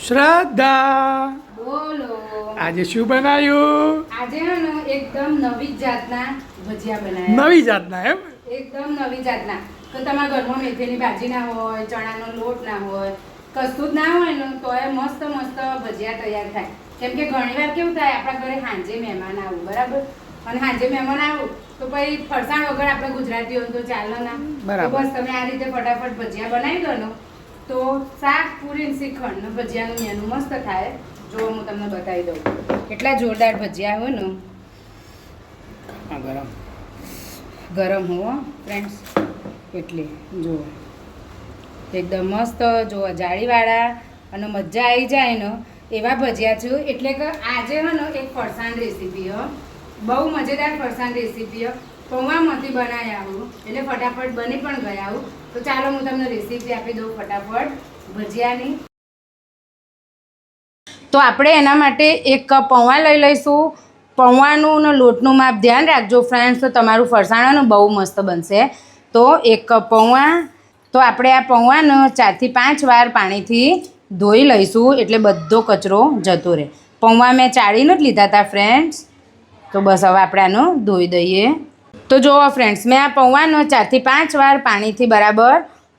શ્રદ્ધા, બોલો. આજે શું બનાવ્યું? આજે હે ને એકદમ નવી જાતના ભજીયા બનાવ્યા. નવી જાતના એમ? એકદમ નવી જાતના. તો તમારા ઘરમાં મેથીની ભાજી ના હોય, ચણાનો લોટ ના હોય, કશું જ ના હોય ને તો એ મસ્ત મસ્ત ભજીયા તૈયાર થાય. કેમ કે ઘણીવાર કેવું થાય, આપણા ઘરે સાંજે મહેમાન આવું, બરાબર? અને સાંજે મહેમાન આવું તો પછી ફરસાણ વગર આપણે ગુજરાતીઓ તો ચાલે ના. તો બસ તમે આ રીતે ફટાફટ ભજીયા બનાવી દો ને તો શાક પૂરી શ્રીખંડ ને ભજીયાનું મેનુ મસ્ત થાય. જો હું તમને બતાવી દઉં કેટલા જોરદાર ભજીયા હોય ને. ગરમ ગરમ હો ફ્રેન્ડ્સ, એટલે જુઓ એકદમ મસ્ત, જુઓ જાળીવાળા અને મજા આવી જાય ને એવા ભજીયા છું. એટલે કે આજે હે ને એક ફરસાણ રેસીપી હો, બહુ મજેદાર ફરસાણ રેસીપી હો. પૌવામાંથી બનાવી આવું એટલે ફટાફટ બની પણ ગયા આવું. તો ચાલો હું તમને રેસીપી આપી દઉં ફટાફટ ભજીયાની. તો આપણે એના માટે 1 કપ પૌવા લઈ લઈશું. પૌવાનું ને લોટનું માપ ધ્યાન રાખજો ફ્રેન્ડ્સ, તો તમારું ફરસાણ બહુ મસ્ત બનશે. તો 1 કપ પૌવા. તો આપણે આ પૌવાને 4 થી 5 વાર પાણીથી ધોઈ લઈશું એટલે બધો કચરો જતો રહે. પૌવા મેં ચાળીને જ લીધા હતા ફ્રેન્ડ્સ. તો બસ હવે આપણે આનો ધોઈ દઈએ. તો જુઓ ફ્રેન્ડ્સ, મેં આ પૌવાનો 4 થી 5 વાર પાણીથી બરાબર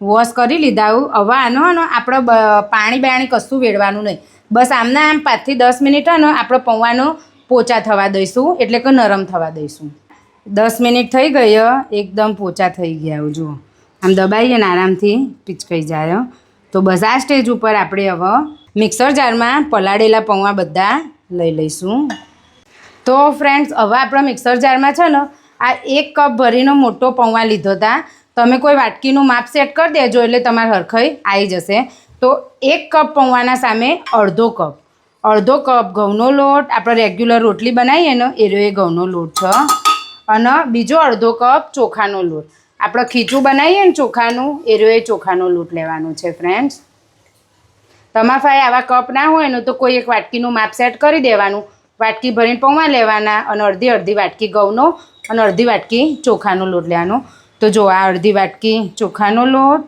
વોશ કરી લીધા. હવે આનો આપણે પાણી કશું વેડવાનું નહીં. બસ આમના આમ 5 થી 10 મિનિટ આપણે પૌવાનો પોચા થવા દઈશું, એટલે કે નરમ થવા દઈશું. 10 મિનિટ થઈ ગઈ, એકદમ પોચા થઈ ગયા. જુઓ આમ દબાઈએ ને આરામથી પીચકાઈ જાય. તો બસ આ સ્ટેજ ઉપર આપણે હવે મિક્સર જારમાં પલાળેલા પૌવા બધા લઈ લઈશું. તો ફ્રેન્ડ્સ, હવે આપણા મિક્સર જારમાં છે ને આ 1 કપ ભરીનો મોટો પૌવા લીધો હતા. તમે કોઈ વાટકીનું માપ સેટ કરી દેજો એટલે તમારે હરખાઈ આવી જશે. તો 1 કપ પૌવાના સામે અડધો કપ ઘઉંનો લોટ, આપણે રેગ્યુલર રોટલી બનાવીએ ને એ ઘઉંનો લોટ છે. અને બીજો અડધો કપ ચોખાનો લોટ, આપણે ખીચું બનાવીએ ને ચોખાનું એ ચોખાનો લોટ લેવાનો છે ફ્રેન્ડ્સ. તમારા પાસે આવા કપ ના હોય ને તો કોઈ એક વાટકીનું માપ સેટ કરી દેવાનું. વાટકી ભરીને પૌવા લેવાના અને અડધી વાટકી ઘઉંનો અને અડધી વાટકી ચોખાનો લોટ લેવાનો. તો જો આ અડધી વાટકી ચોખાનો લોટ,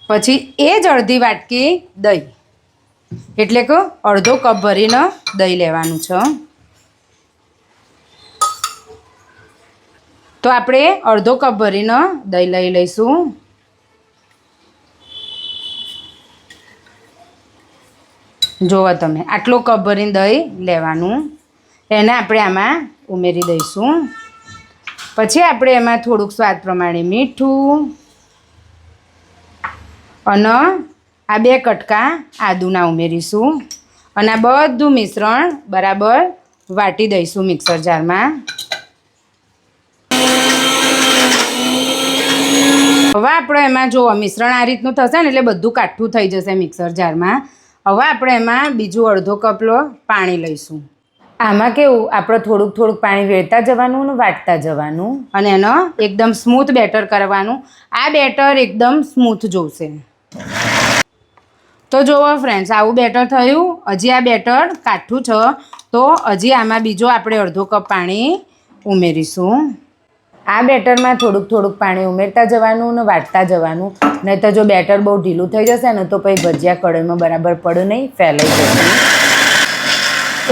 પછી એ જ અડધી વાટકી દહીં, એટલે કે અડધો કપ ભરીને દહીં લેવાનું છે. તો આપણે અડધો કપ ભરીને દહીં લઈ લઈશું. જુઓ તમે, આટલો કપ ભરીને દહીં લેવાનું, એને આપણે આમાં ઉમેરી દઈશું. પછી આપણે એમાં થોડુંક સ્વાદ પ્રમાણે મીઠું અને આ 2 કટકા આદુના ઉમેરીશું. અને આ બધું મિશ્રણ બરાબર વાટી દઈશું મિક્સર જારમાં. હવે આપણે એમાં જુઓ મિશ્રણ આ રીતનું થશે ને એટલે બધું કાઠું થઈ જશે મિક્સર જારમાં. હવે આપણે એમાં બીજું અડધો કપ પાણી લઈશું. આમાં કેવું, આપણે થોડુંક પાણી વેળતા જવાનું ને વાટતા જવાનું અને એનો એકદમ સ્મૂથ બેટર કરવાનું. આ બેટર એકદમ સ્મૂથ જોશે. તો જુઓ ફ્રેન્ડ્સ, આવું બેટર થયું. હજી આ બેટર કાઠું છે તો હજી આમાં બીજો આપણે અડધો કપ પાણી ઉમેરીશું. આ બેટરમાં થોડુંક પાણી ઉમેરતા જવાનું ને વાટતા જવાનું, નહીં તો જો બેટર બહુ ઢીલું થઈ જશે ને તો પછી ભજીયા કઢાઈમાં બરાબર પડે નહીં, ફેલાઈ જશે.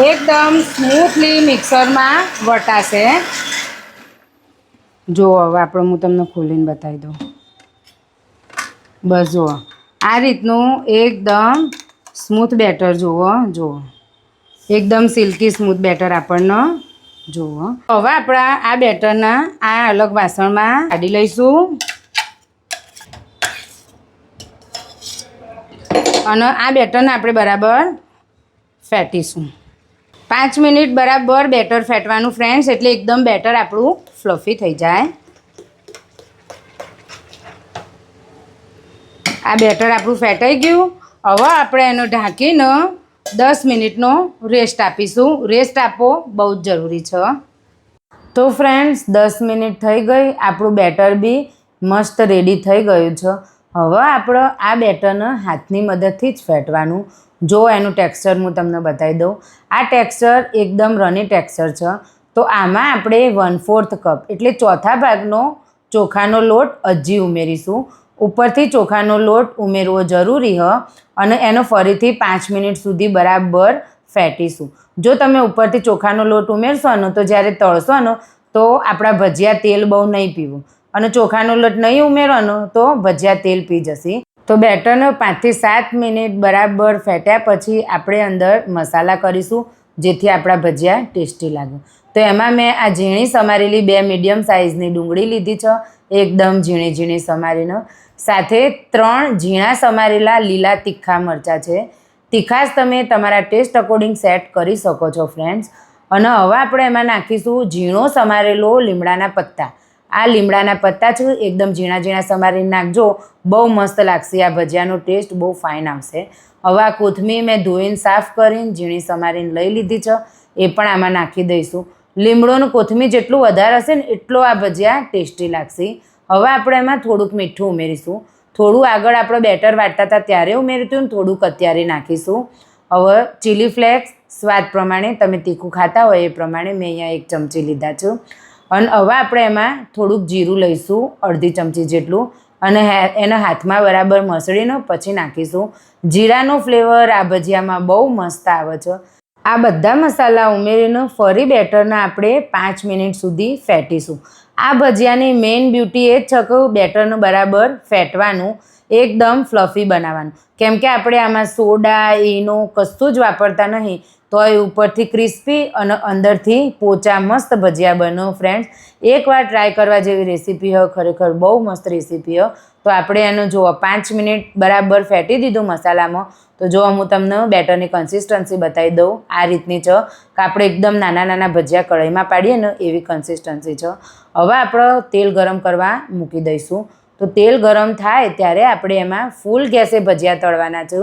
એકદમ સ્મૂથલી મિક્સરમાં વટાશે. જુઓ હવે હું તમને ખોલીને બતાવી દઉં. બસ જુઓ આ રીતનું એકદમ સ્મૂથ બેટર જુઓ એકદમ સિલ્કી સ્મૂથ બેટર આપણને જુઓ. હવે આપણા આ બેટરના આ અલગ વાસણમાં કાઢી લઈશું અને આ બેટરને આપણે બરાબર ફેટીશું. 5 મિનિટ બરાબર બેટર ફેટવાનું ફ્રેન્ડ્સ, એટલે એકદમ બેટર આપણું ફ્લફી થઈ જાય. આ બેટર આપણું ફેટાઈ ગયું. હવે આપણે એનો ઢાંકીને 10 મિનિટનો રેસ્ટ આપીશું. રેસ્ટ આપવો બહુ જ જરૂરી છે. તો ફ્રેન્ડ્સ 10 મિનિટ થઈ ગઈ, આપણું બેટર બી મસ્ત રેડી થઈ ગયું છે. હવે આપણે આ બેટરને હાથની મદદથી જ ફેટવાનું. જો એનું ટેક્સચર હું તમને બતાવી દઉં. આ ટેક્સચર એકદમ રની ટેક્સચર છે. તો આમાં આપણે 1/4 કપ એટલે ચોથા ભાગનો ચોખાનો લોટ હજી ઉમેરીશું. ઉપરથી ચોખાનો લોટ ઉમેરવો જરૂરી હ અને એનો ફરીથી 5 મિનિટ સુધી બરાબર ફેંટીશું. જો તમે ઉપરથી ચોખાનો લોટ ઉમેરશો ને તો જ્યારે તળશો ને તો આપણા ભજીયા તેલ બહુ નહીં પીવું, અને ચોખાનો લોટ નહીં ઉમેરવાનો તો ભજીયા તેલ પી જશે. તો બેટરને 5 થી 7 મિનિટ બરાબર ફેંટ્યા પછી આપણે અંદર મસાલા કરીશું, જેથી આપણા ભજીયા ટેસ્ટી લાગે. તો એમાં મેં આ ઝીણી સમારેલી 2 મીડિયમ સાઇઝની ડુંગળી લીધી છે, એકદમ ઝીણી ઝીણી સમારીને. સાથે 3 ઝીણા સમારેલા લીલા તીખા મરચાં છે. તીખાશ તમે તમારા ટેસ્ટ અકોર્ડિંગ સેટ કરી શકો છો ફ્રેન્ડ્સ. અને હવે આપણે એમાં નાખીશું ઝીણો સમારેલો લીમડાના પત્તા. આ લીમડાના પત્તા છે એકદમ ઝીણા ઝીણા સમારીને નાખજો, બહુ મસ્ત લાગશે. આ ભજીયાનો ટેસ્ટ બહુ ફાઇન આવશે. હવે આ કોથમીર મેં ધોઈને સાફ કરીને ઝીણી સમારીને લઈ લીધી છે, એ પણ આમાં નાખી દઈશું. લીમડોનું કોથમીર જેટલું વધારે હશે ને એટલો આ ભજીયા ટેસ્ટી લાગશે. હવે આપણે એમાં થોડુંક મીઠું ઉમેરીશું. થોડું આગળ આપણે બેટર વાટતા હતા ત્યારે ઉમેર્યું હતું ને થોડુંક અત્યારે નાખીશું. હવે ચીલી ફ્લેક્સ સ્વાદ પ્રમાણે, તમે તીખું ખાતા હોય એ પ્રમાણે મેં અહીંયા 1 ચમચી લીધા છે. અને હવે આપણે એમાં થોડુંક જીરું લઈશું, અડધી ચમચી જેટલું, અને એને હાથમાં બરાબર મસળીને પછી નાખીશું. જીરાનો ફ્લેવર આ ભજીયામાં બહુ મસ્ત આવે છે. આ બધા મસાલા ઉમેરીને ફરી બેટરને આપણે 5 મિનિટ સુધી ફેંટીશું. આ ભજીયાની મેઇન બ્યુટી એ જ છે કે બેટરને બરાબર ફેંટવાનું, એકદમ ફ્લફી બનાવવાનું. કેમ કે આપણે આમાં સોડા ઈનો કશું જ વાપરતા નહીં, તો એ ઉપરથી ક્રિસ્પી અને અંદરથી પોચા મસ્ત ભજીયા બનો ફ્રેન્ડ્સ. એકવાર ટ્રાય કરવા જેવી રેસીપી હોય, ખરેખર બહુ મસ્ત રેસીપી હોય. તો આપણે એનું જુઓ 5 મિનિટ બરાબર ફેંટી દીધું મસાલામાં. તો જો હું તમને બેટરની કન્સિસ્ટન્સી બતાવી દઉં, આ રીતની છે કે આપણે એકદમ નાના નાના ભજીયા કઢાઈમાં પાડીએ ને એવી કન્સિસ્ટન્સી છે. હવે આપણે તેલ ગરમ કરવા મૂકી દઈશું. તો તેલ ગરમ થાય ત્યારે આપણે એમાં ફૂલ ગેસે ભજીયા તળવાના છે.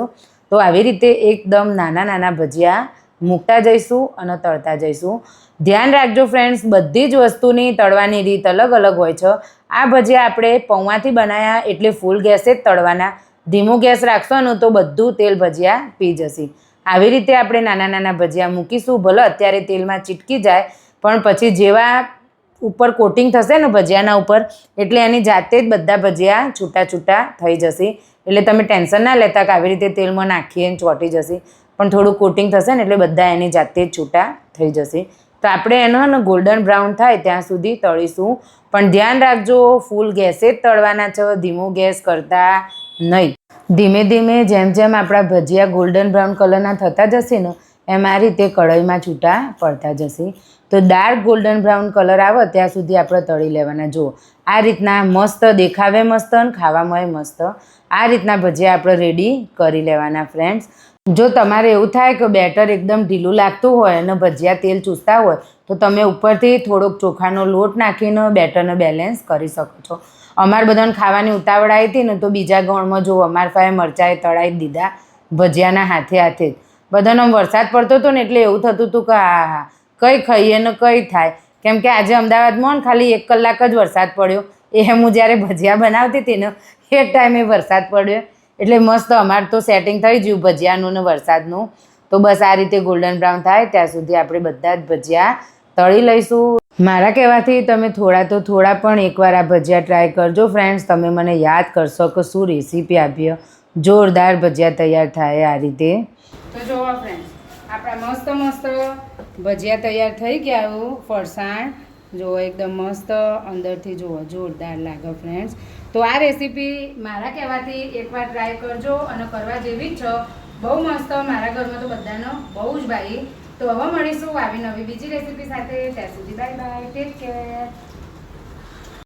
તો આવી રીતે એકદમ નાના નાના ભજીયા મૂકતા જઈશું અને તળતા જઈશું. ધ્યાન રાખજો ફ્રેન્ડ્સ, બધી જ વસ્તુની તળવાની રીત અલગ અલગ હોય છે. આ ભજીયા આપણે પૌવાથી બનાવ્યા એટલે ફૂલ ગેસે જ તળવાના. ધીમો ગેસ રાખશો ને તો બધું તેલ ભજીયા પી જશે. આવી રીતે આપણે નાના નાના ભજીયા મૂકીશું. ભલે અત્યારે તેલમાં ચીટકી જાય, પણ પછી જેવા ઉપર કોટિંગ થશે ને ભજીયાના ઉપર એટલે એની જાતે જ બધા ભજીયા છૂટા છૂટા થઈ જશે. એટલે તમે ટેન્શન ના લેતા કે આવી રીતે તેલમાં નાખીએ ને ચોંટી જશે, પણ થોડું કોટિંગ થશે ને એટલે બધા એની જાતે જ છૂટા થઈ જશે. તો આપણે એનો ગોલ્ડન બ્રાઉન થાય ત્યાં સુધી તળીશું. પણ ધ્યાન રાખજો, ફૂલ ગેસે જ તળવાના છે, ધીમો ગેસ કરતા નહીં. ધીમે ધીમે જેમ જેમ આપણા ભજીયા ગોલ્ડન બ્રાઉન કલરના થતા જશે ને એમ આ રીતે કઢાઈમાં છૂટા પડતા જશે. તો ડાર્ક ગોલ્ડન બ્રાઉન કલર આવે ત્યાં સુધી આપણે તળી લેવાના. જુઓ આ રીતના મસ્ત દેખાવે, મસ્ત અને ખાવામાં મસ્ત. આ રીતના ભજીયા આપણે રેડી કરી લેવાના ફ્રેન્ડ્સ. જો તમારે એવું થાય કે બેટર એકદમ ઢીલું લાગતું હોય અને ભજીયા તેલ ચૂસતા હોય તો તમે ઉપરથી થોડોક ચોખાનો લોટ નાખીને બેટરને બેલેન્સ કરી શકો છો. અમારે બધાને ખાવાની ઉતાવળ આવી હતી ને તો બીજા ગૌણમાં જો અમારા પાસે મરચાંએ તળાવી દીધા ભજીયાના હાથે હાથે જ. બધાનો વરસાદ પડતો હતો ને એટલે એવું થતું હતું કે હા હા કંઈ ખાઈએ ને કંઈ થાય. કેમ કે આજે અમદાવાદમાં ખાલી 1 કલાક જ વરસાદ પડ્યો. એ હું જ્યારે ભજીયા બનાવતી હતી ને એ ટાઈમે વરસાદ પડ્યો. એટલે મસ્ત અમારે તો સેટિંગ થઈ ગયું ભજીયાનું ને વરસાદનું. તો બસ આ રીતે ગોલ્ડન બ્રાઉન થાય ત્યાં સુધી આપણે બધા જ ભજીયા તળી લઈશું. મારા કહેવાથી તમે થોડા તો થોડા પણ એકવાર આ ભજીયા ટ્રાય કરજો ફ્રેન્ડ્સ. તમે મને યાદ કરશો કે શું રેસીપી આપીએ. જોરદાર ભજીયા તૈયાર થાય આ રીતે. તો જુઓ ફ્રેન્ડ્સ, આપણા મસ્ત મસ્ત ભજીયા તૈયાર થઈ ગયા. ફરસાણ જુઓ એકદમ મસ્ત અંદરથી જુઓ જોરદાર લાગે ફ્રેન્ડ્સ. તો આ રેસીપી મારા કહેવાથી એકવાર ટ્રાય કરજો અને કરવા જેવી જ છે. બહુ મસ્ત, મારા ઘરમાં તો બધાનો બહુ જ ભાઈ. તો હવે મળીશું આવી નવી બીજી રેસીપી સાથે. ત્યાં સુધી બાય બાય, ટેક કેર.